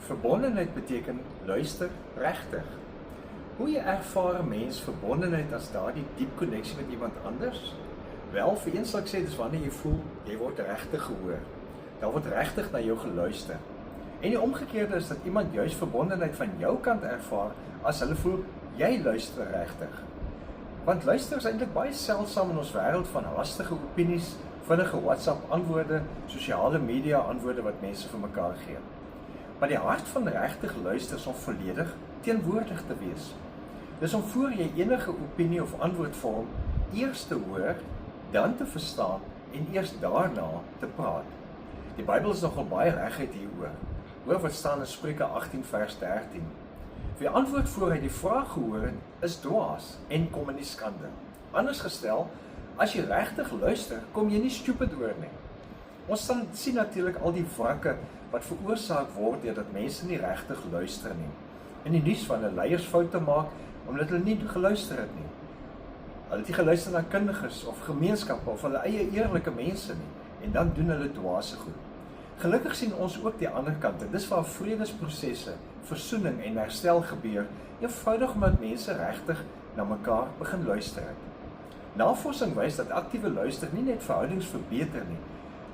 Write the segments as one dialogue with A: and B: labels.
A: Verbondenheid beteken luister regtig. Hoe jy ervaar 'n mens verbondenheid as daardie diep koneksie met iemand anders? Wel, vir een sal ek sê, dis wanneer jy voel, jy word regtig gehoor. Daar word regtig na jou geluister. En die omgekeerde is dat iemand juis verbondenheid van jou kant ervaar, as hulle voel, jy luister regtig. Want luister is eintlik baie seldsaam in ons wêreld van haastige opinies, vinnige WhatsApp antwoorde, sosiale media antwoorde wat mense vir mekaar gee. Maar die hart van regtig luister is om volledig teenwoordig te wees. Dis om voor jy enige opinie of antwoord vorm, eers te hoor, dan te verstaan en eers daarna te praat. Die Bybel is nogal baie reguit hieroor. Hoor wat staan in Spreuke 18 vers 13. Wie antwoord voor hy die vraag gehoor het, is dwaas en kom in die skande. Anders gestel, as jy regtig luister, kom jy nie stupid oor nie. Ons sien natuurlik al die wrakke wat veroorsaak word deurdat mense nie regtig luister nie. In die nuus van 'n leiers foute maak omdat hulle nie geluister het nie. Hulle het nie geluister na kundiges of gemeenskappe of hulle eie eerlike mense nie, en dan doen hulle dwaase goed. Gelukkig sien ons ook die ander kant, en dis waar vredesprosesse, versoening en herstel gebeur, eenvoudig omdat mense regtig na mekaar begin luister het. Navorsing wys dat aktiewe luister nie net verhoudings verbeter nie,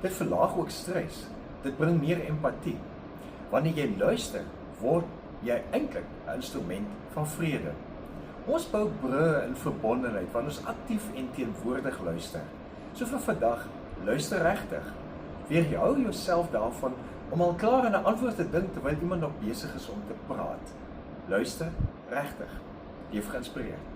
A: dit verlaag ook stres, dit bring meer empatie. Wanneer jy luister, word jy eintlik 'n instrument van vrede. Ons bou brûe in verbondenheid wanneer ons aktief en teenwoordig luister. So vir vandag, luister regtig. Weerhou jouself daarvan om al klaar aan 'n antwoord te dink terwyl iemand nog besig is om te praat. Luister regtig. Jy word geïnspireer.